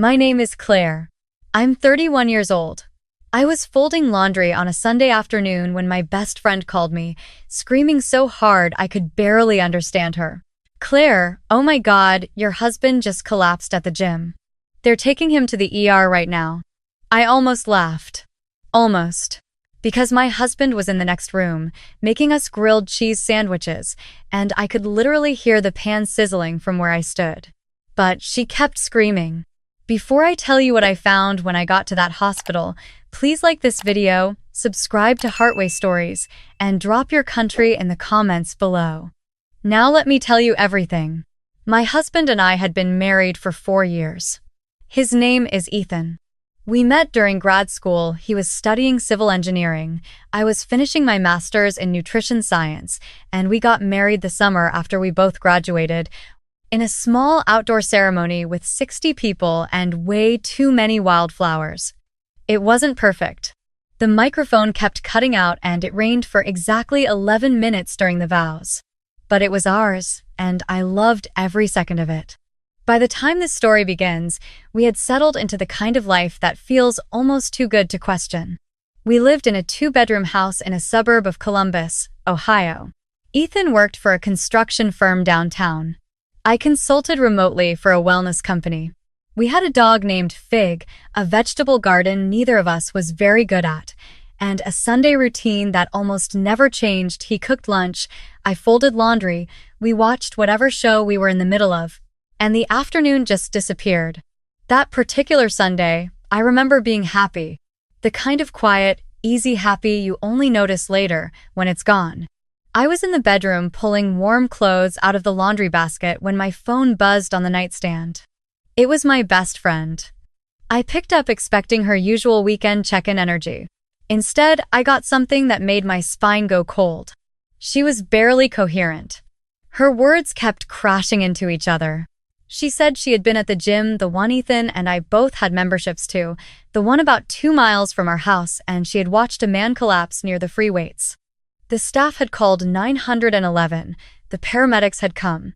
My name is Claire. I'm 31 years old. I was folding laundry on a Sunday afternoon when my best friend called me, screaming so hard I could barely understand her. Claire, oh my God, your husband just collapsed at the gym. They're taking him to the ER right now. I almost laughed. Almost. Because my husband was in the next room, making us grilled cheese sandwiches, and I could literally hear the pan sizzling from where I stood. But she kept screaming. Before I tell you what I found when I got to that hospital, please like this video, subscribe to Heartway Stories, and drop your country in the comments below. Now let me tell you everything. My husband and I had been married for 4 years. His name is Ethan. We met during grad school. He was studying civil engineering. I was finishing my master's in nutrition science, and we got married the summer after we both graduated, in a small outdoor ceremony with 60 people and way too many wildflowers. It wasn't perfect. The microphone kept cutting out and it rained for exactly 11 minutes during the vows. But it was ours, and I loved every second of it. By the time this story begins, we had settled into the kind of life that feels almost too good to question. We lived in a 2-bedroom house in a suburb of Columbus, Ohio. Ethan worked for a construction firm downtown. I consulted remotely for a wellness company. We had a dog named Fig, a vegetable garden neither of us was very good at, and a Sunday routine that almost never changed. He cooked lunch, I folded laundry, we watched whatever show we were in the middle of, and the afternoon just disappeared. That particular Sunday, I remember being happy. The kind of quiet, easy happy you only notice later, when it's gone. I was in the bedroom pulling warm clothes out of the laundry basket when my phone buzzed on the nightstand. It was my best friend. I picked up expecting her usual weekend check-in energy. Instead, I got something that made my spine go cold. She was barely coherent. Her words kept crashing into each other. She said she had been at the gym, the one Ethan and I both had memberships to, the one about 2 miles from our house, and she had watched a man collapse near the free weights. The staff had called 911, the paramedics had come.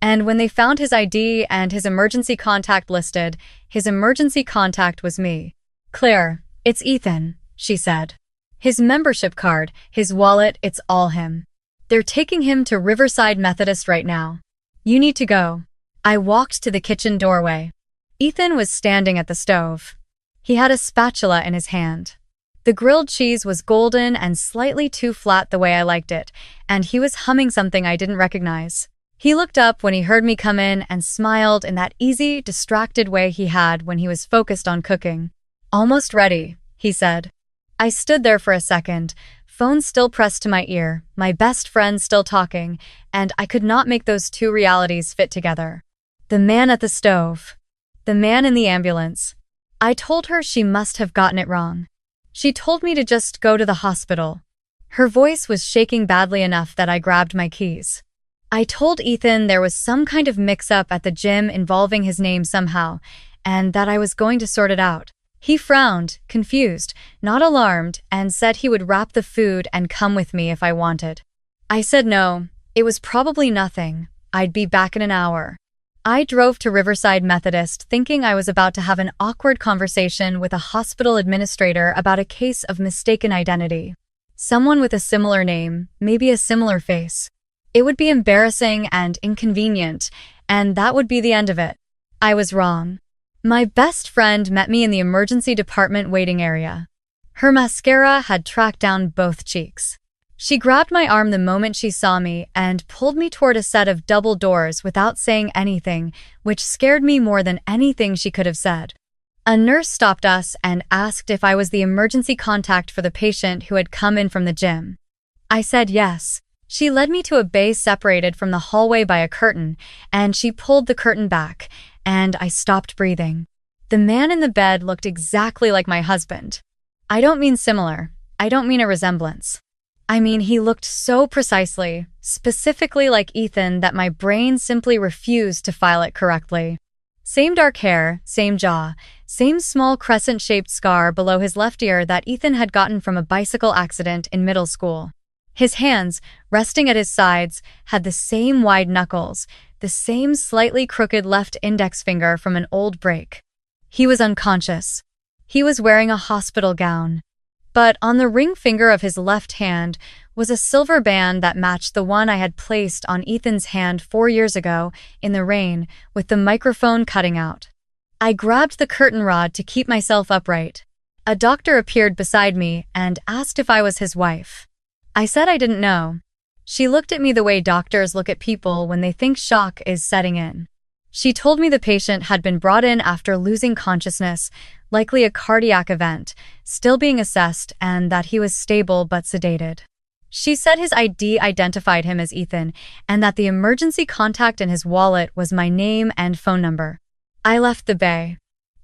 And when they found his ID and his emergency contact listed, his emergency contact was me. Claire, it's Ethan, she said. His membership card, his wallet, it's all him. They're taking him to Riverside Methodist right now. You need to go. I walked to the kitchen doorway. Ethan was standing at the stove. He had a spatula in his hand. The grilled cheese was golden and slightly too flat the way I liked it, and he was humming something I didn't recognize. He looked up when he heard me come in and smiled in that easy, distracted way he had when he was focused on cooking. Almost ready, he said. I stood there for a second, phone still pressed to my ear, my best friend still talking, and I could not make those two realities fit together. The man at the stove. The man in the ambulance. I told her she must have gotten it wrong. She told me to just go to the hospital. Her voice was shaking badly enough that I grabbed my keys. I told Ethan there was some kind of mix-up at the gym involving his name somehow, and that I was going to sort it out. He frowned, confused, not alarmed, and said he would wrap the food and come with me if I wanted. I said no, it was probably nothing. I'd be back in an hour. I drove to Riverside Methodist thinking I was about to have an awkward conversation with a hospital administrator about a case of mistaken identity. Someone with a similar name, maybe a similar face. It would be embarrassing and inconvenient, and that would be the end of it. I was wrong. My best friend met me in the emergency department waiting area. Her mascara had tracked down both cheeks. She grabbed my arm the moment she saw me and pulled me toward a set of double doors without saying anything, which scared me more than anything she could have said. A nurse stopped us and asked if I was the emergency contact for the patient who had come in from the gym. I said yes. She led me to a bay separated from the hallway by a curtain, and she pulled the curtain back, and I stopped breathing. The man in the bed looked exactly like my husband. I don't mean similar. I don't mean a resemblance. I mean, he looked so precisely, specifically like Ethan, that my brain simply refused to file it correctly. Same dark hair, same jaw, same small crescent-shaped scar below his left ear that Ethan had gotten from a bicycle accident in middle school. His hands, resting at his sides, had the same wide knuckles, the same slightly crooked left index finger from an old break. He was unconscious. He was wearing a hospital gown. But on the ring finger of his left hand was a silver band that matched the one I had placed on Ethan's hand 4 years ago in the rain with the microphone cutting out. I grabbed the curtain rod to keep myself upright. A doctor appeared beside me and asked if I was his wife. I said I didn't know. She looked at me the way doctors look at people when they think shock is setting in. She told me the patient had been brought in after losing consciousness, likely a cardiac event, still being assessed, and that he was stable but sedated. She said his ID identified him as Ethan and that the emergency contact in his wallet was my name and phone number. I left the bay.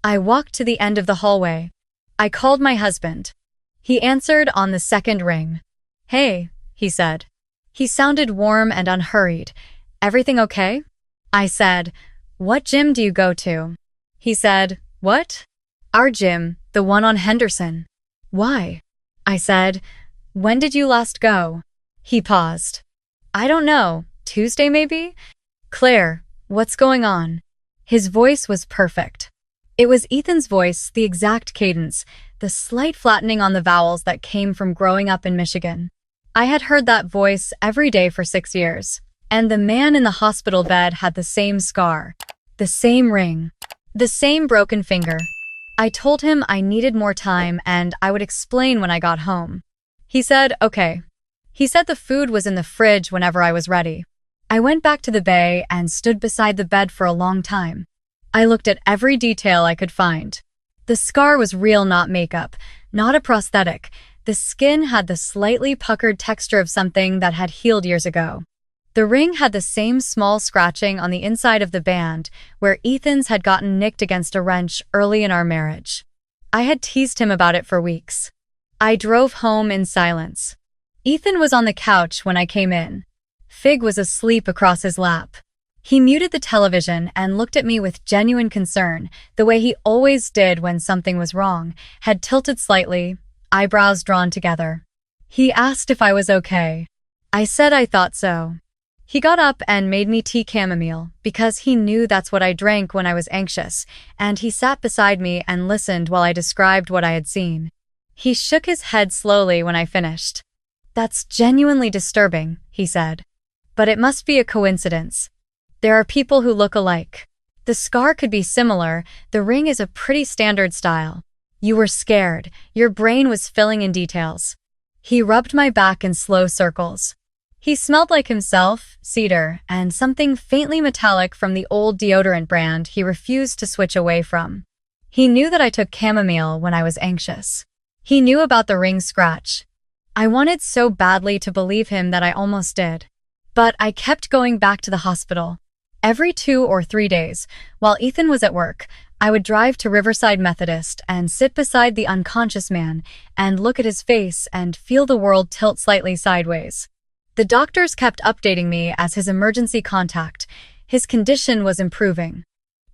I walked to the end of the hallway. I called my husband. He answered on the second ring. "Hey," he said. He sounded warm and unhurried. "Everything okay?" I said, "What gym do you go to?" He said, "What?" "Our gym, the one on Henderson." "Why?" I said, "When did you last go?" He paused. "I don't know, Tuesday maybe?" "Claire, what's going on?" His voice was perfect. It was Ethan's voice, the exact cadence, the slight flattening on the vowels that came from growing up in Michigan. I had heard that voice every day for 6 years, and the man in the hospital bed had the same scar, the same ring, the same broken finger. I told him I needed more time and I would explain when I got home. He said, "Okay." He said the food was in the fridge whenever I was ready. I went back to the bay and stood beside the bed for a long time. I looked at every detail I could find. The scar was real, not makeup, not a prosthetic. The skin had the slightly puckered texture of something that had healed years ago. The ring had the same small scratching on the inside of the band, where Ethan's had gotten nicked against a wrench early in our marriage. I had teased him about it for weeks. I drove home in silence. Ethan was on the couch when I came in. Fig was asleep across his lap. He muted the television and looked at me with genuine concern, the way he always did when something was wrong, head tilted slightly, eyebrows drawn together. He asked if I was okay. I said I thought so. He got up and made me tea chamomile, because he knew that's what I drank when I was anxious, and he sat beside me and listened while I described what I had seen. He shook his head slowly when I finished. "That's genuinely disturbing," he said. "But it must be a coincidence. There are people who look alike. The scar could be similar, the ring is a pretty standard style. You were scared, your brain was filling in details." He rubbed my back in slow circles. He smelled like himself, cedar, and something faintly metallic from the old deodorant brand he refused to switch away from. He knew that I took chamomile when I was anxious. He knew about the ring scratch. I wanted so badly to believe him that I almost did. But I kept going back to the hospital. Every 2 or 3 days, while Ethan was at work, I would drive to Riverside Methodist and sit beside the unconscious man and look at his face and feel the world tilt slightly sideways. The doctors kept updating me as his emergency contact. His condition was improving.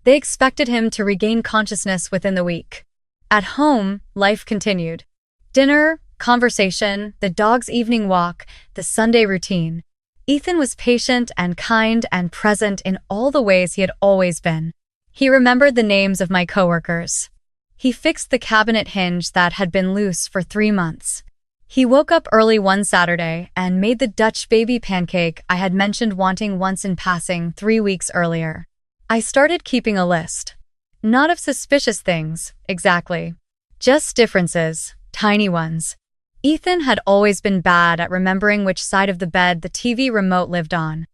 They expected him to regain consciousness within the week. At home, life continued. Dinner, conversation, the dog's evening walk, the Sunday routine. Ethan was patient and kind and present in all the ways he had always been. He remembered the names of my coworkers. He fixed the cabinet hinge that had been loose for 3 months. He woke up early one Saturday and made the Dutch baby pancake I had mentioned wanting once in passing 3 weeks earlier. I started keeping a list. Not of suspicious things, exactly. Just differences, tiny ones. Ethan had always been bad at remembering which side of the bed the TV remote lived on.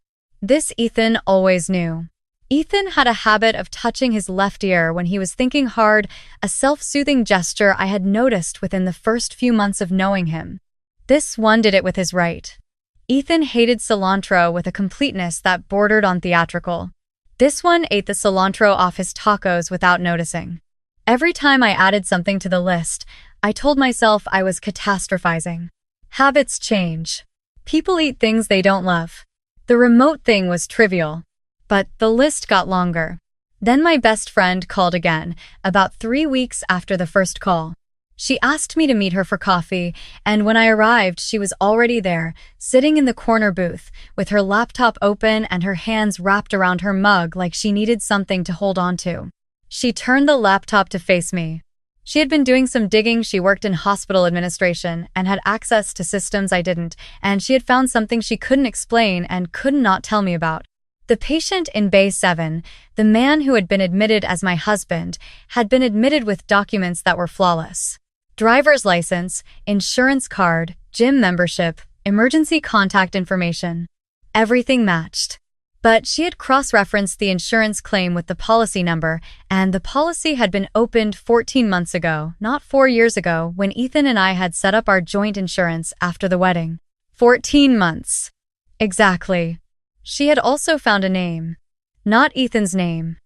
This Ethan always knew. Ethan had a habit of touching his left ear when he was thinking hard, a self-soothing gesture I had noticed within the first few months of knowing him. This one did it with his right. Ethan hated cilantro with a completeness that bordered on theatrical. This one ate the cilantro off his tacos without noticing. Every time I added something to the list, I told myself I was catastrophizing. Habits change. People eat things they don't love. The remote thing was trivial. But the list got longer. Then my best friend called again, about 3 weeks after the first call. She asked me to meet her for coffee, and when I arrived, she was already there, sitting in the corner booth, with her laptop open and her hands wrapped around her mug like she needed something to hold on to. She turned the laptop to face me. She had been doing some digging. She worked in hospital administration and had access to systems I didn't, and she had found something she couldn't explain and could not tell me about. The patient in Bay 7, the man who had been admitted as my husband, had been admitted with documents that were flawless. Driver's license, insurance card, gym membership, emergency contact information. Everything matched. But she had cross-referenced the insurance claim with the policy number, and the policy had been opened 14 months ago, not 4 years ago, when Ethan and I had set up our joint insurance after the wedding. 14 months. Exactly. She had also found a name. Not Ethan's name.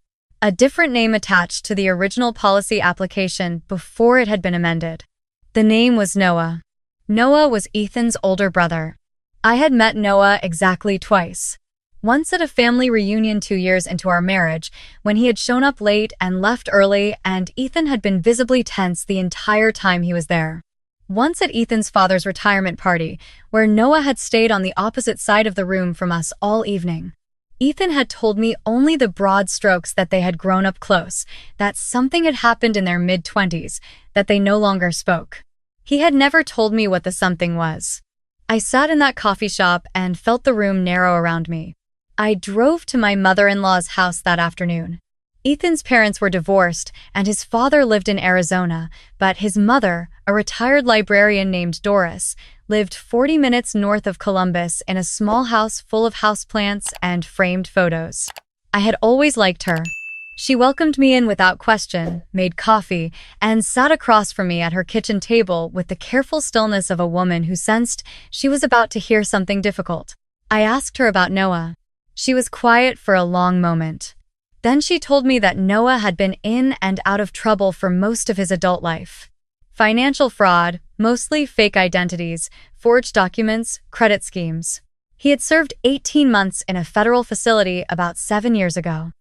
A different name attached to the original policy application before it had been amended. The name was Noah. Noah was Ethan's older brother. I had met Noah exactly twice. Once at a family reunion 2 years into our marriage, when he had shown up late and left early, and Ethan had been visibly tense the entire time he was there. Once at Ethan's father's retirement party, where Noah had stayed on the opposite side of the room from us all evening. Ethan had told me only the broad strokes that they had grown up close, that something had happened in their mid-20s, that they no longer spoke. He had never told me what the something was. I sat in that coffee shop and felt the room narrow around me. I drove to my mother-in-law's house that afternoon. Ethan's parents were divorced, and his father lived in Arizona, but his mother, a retired librarian named Doris, lived 40 minutes north of Columbus in a small house full of houseplants and framed photos. I had always liked her. She welcomed me in without question, made coffee, and sat across from me at her kitchen table with the careful stillness of a woman who sensed she was about to hear something difficult. I asked her about Noah. She was quiet for a long moment. Then she told me that Noah had been in and out of trouble for most of his adult life. Financial fraud, mostly fake identities, forged documents, credit schemes. He had served 18 months in a federal facility about 7 years ago.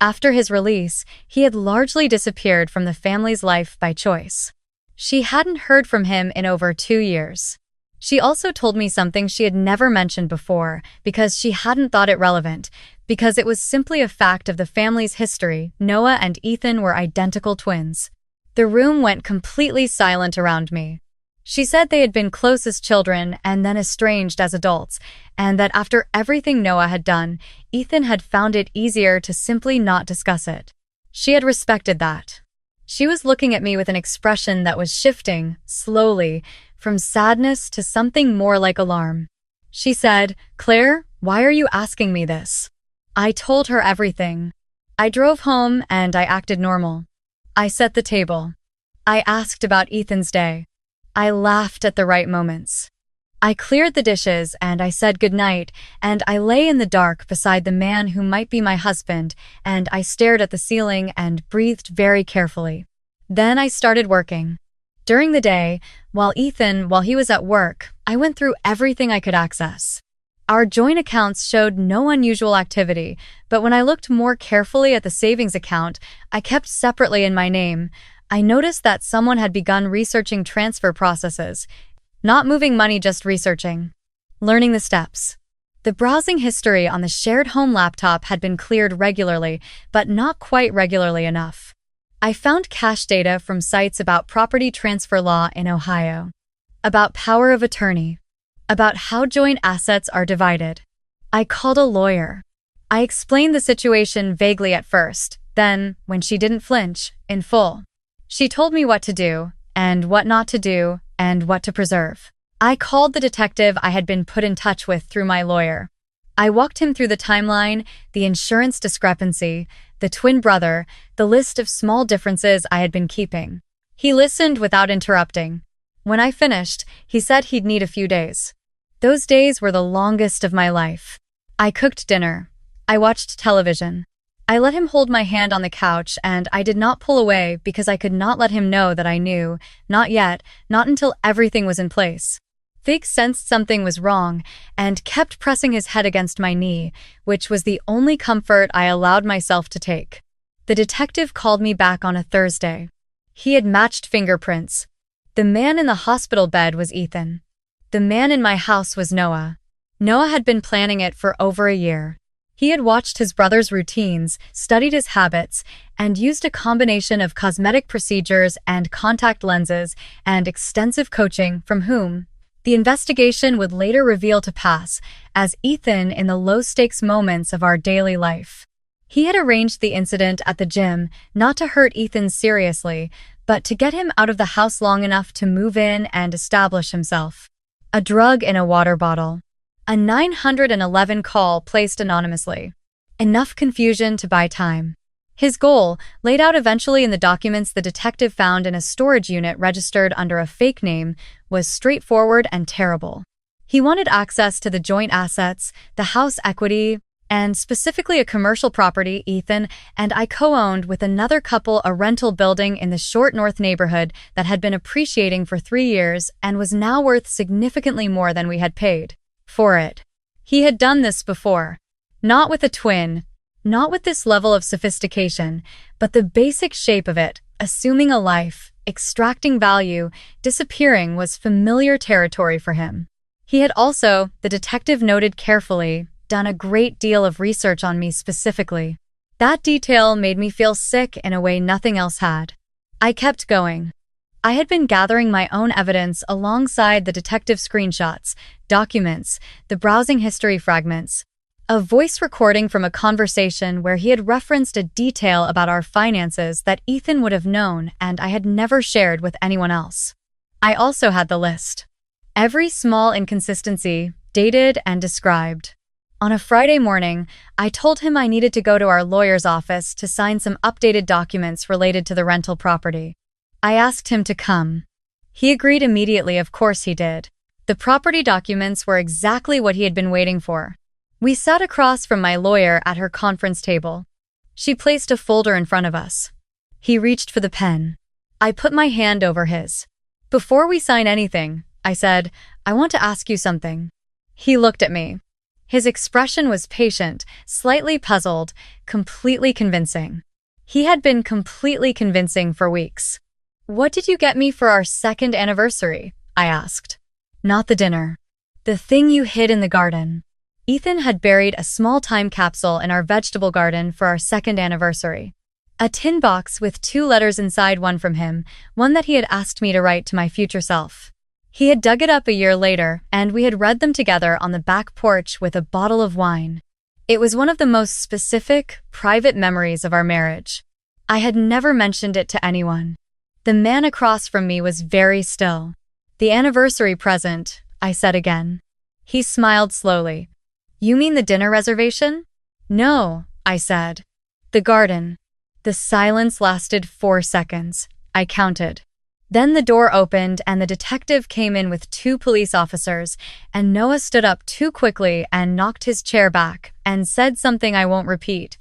After his release, he had largely disappeared from the family's life by choice. She hadn't heard from him in over 2 years. She also told me something she had never mentioned before because she hadn't thought it relevant, because it was simply a fact of the family's history. Noah and Ethan were identical twins. The room went completely silent around me. She said they had been close as children and then estranged as adults, and that after everything Noah had done, Ethan had found it easier to simply not discuss it. She had respected that. She was looking at me with an expression that was shifting, slowly, from sadness to something more like alarm. She said, "Claire, why are you asking me this?" I told her everything. I drove home and I acted normal. I set the table. I asked about Ethan's day. I laughed at the right moments. I cleared the dishes and I said goodnight, and I lay in the dark beside the man who might be my husband, and I stared at the ceiling and breathed very carefully. Then I started working. During the day, while he was at work, I went through everything I could access. Our joint accounts showed no unusual activity, but when I looked more carefully at the savings account I kept separately in my name, I noticed that someone had begun researching transfer processes. Not moving money, just researching. Learning the steps. The browsing history on the shared home laptop had been cleared regularly, but not quite regularly enough. I found cache data from sites about property transfer law in Ohio, about power of attorney, about how joint assets are divided. I called a lawyer. I explained the situation vaguely at first, then, when she didn't flinch, in full. She told me what to do, and what not to do, and what to preserve. I called the detective I had been put in touch with through my lawyer. I walked him through the timeline, the insurance discrepancy, the twin brother, the list of small differences I had been keeping. He listened without interrupting. When I finished, he said he'd need a few days. Those days were the longest of my life. I cooked dinner. I watched television. I let him hold my hand on the couch, and I did not pull away because I could not let him know that I knew, not yet, not until everything was in place. Fig sensed something was wrong and kept pressing his head against my knee, which was the only comfort I allowed myself to take. The detective called me back on a Thursday. He had matched fingerprints. The man in the hospital bed was Ethan. The man in my house was Noah. Noah had been planning it for over a year. He had watched his brother's routines, studied his habits, and used a combination of cosmetic procedures and contact lenses and extensive coaching from whom the investigation would later reveal to pass as Ethan in the low-stakes moments of our daily life. He had arranged the incident at the gym not to hurt Ethan seriously, but to get him out of the house long enough to move in and establish himself. A drug in a water bottle. A 911 call placed anonymously. Enough confusion to buy time. His goal, laid out eventually in the documents the detective found in a storage unit registered under a fake name, was straightforward and terrible. He wanted access to the joint assets, the house equity, and specifically a commercial property Ethan and I co-owned with another couple, a rental building in the Short North neighborhood that had been appreciating for 3 years and was now worth significantly more than we had paid for it. He had done this before. Not with a twin, not with this level of sophistication, but the basic shape of it, assuming a life, extracting value, disappearing was familiar territory for him. He had also, the detective noted carefully, done a great deal of research on me specifically. That detail made me feel sick in a way nothing else had. I kept going. I had been gathering my own evidence alongside the detective screenshots, documents, the browsing history fragments. A voice recording from a conversation where he had referenced a detail about our finances that Ethan would have known and I had never shared with anyone else. I also had the list. Every small inconsistency, dated and described. On a Friday morning, I told him I needed to go to our lawyer's office to sign some updated documents related to the rental property. I asked him to come. He agreed immediately, of course he did. The property documents were exactly what he had been waiting for. We sat across from my lawyer at her conference table. She placed a folder in front of us. He reached for the pen. I put my hand over his. "Before we sign anything," I said, "I want to ask you something." He looked at me. His expression was patient, slightly puzzled, completely convincing. He had been completely convincing for weeks. "What did you get me for our 2nd anniversary?" I asked. "Not the dinner. The thing you hid in the garden." Ethan had buried a small time capsule in our vegetable garden for our 2nd anniversary. A tin box with 2 letters inside, one from him, one that he had asked me to write to my future self. He had dug it up a year later, and we had read them together on the back porch with a bottle of wine. It was one of the most specific, private memories of our marriage. I had never mentioned it to anyone. The man across from me was very still. "The anniversary present," I said again. He smiled slowly. "You mean the dinner reservation?" "No," I said. "The garden." The silence lasted 4 seconds. I counted. Then the door opened and the detective came in with 2 police officers, and Noah stood up too quickly and knocked his chair back and said something I won't repeat.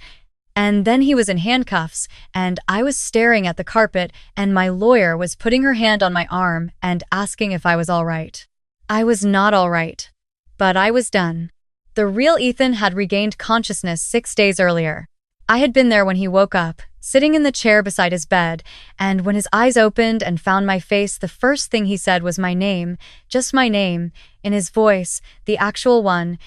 And then he was in handcuffs, and I was staring at the carpet, and my lawyer was putting her hand on my arm and asking if I was all right. I was not all right. But I was done. The real Ethan had regained consciousness 6 days earlier. I had been there when he woke up, sitting in the chair beside his bed, and when his eyes opened and found my face, the first thing he said was my name, just my name, in his voice, the actual one,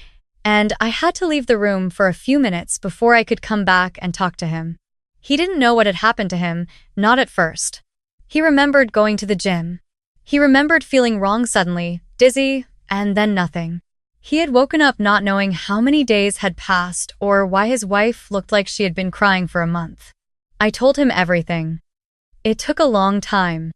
and I had to leave the room for a few minutes before I could come back and talk to him. He didn't know what had happened to him, not at first. He remembered going to the gym. He remembered feeling wrong suddenly, dizzy, and then nothing. He had woken up not knowing how many days had passed or why his wife looked like she had been crying for a month. I told him everything. It took a long time.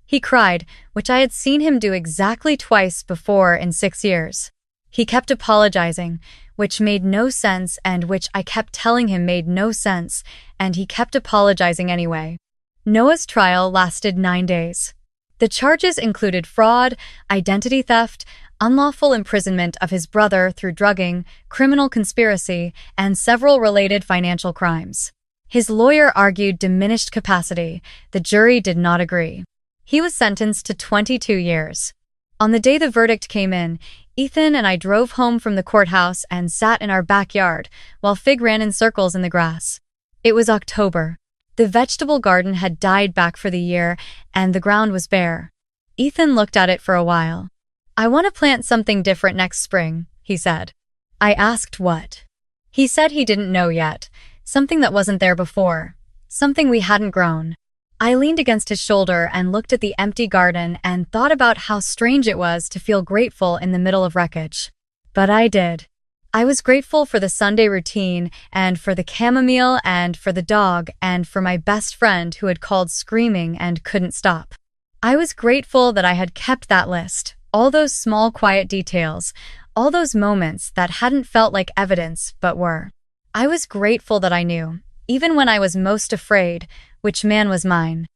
He cried, which I had seen him do exactly twice before in 6 years. He kept apologizing, which made no sense and which I kept telling him made no sense, and he kept apologizing anyway. Noah's trial lasted 9 days. The charges included fraud, identity theft, unlawful imprisonment of his brother through drugging, criminal conspiracy, and several related financial crimes. His lawyer argued diminished capacity. The jury did not agree. He was sentenced to 22 years. On the day the verdict came in, Ethan and I drove home from the courthouse and sat in our backyard while Fig ran in circles in the grass. It was October. The vegetable garden had died back for the year, and the ground was bare. Ethan looked at it for a while. "I want to plant something different next spring," he said. I asked what. He said he didn't know yet, something that wasn't there before, something we hadn't grown. I leaned against his shoulder and looked at the empty garden and thought about how strange it was to feel grateful in the middle of wreckage. But I did. I was grateful for the Sunday routine and for the chamomile and for the dog and for my best friend who had called screaming and couldn't stop. I was grateful that I had kept that list, all those small quiet details, all those moments that hadn't felt like evidence but were. I was grateful that I knew, even when I was most afraid, which man was mine.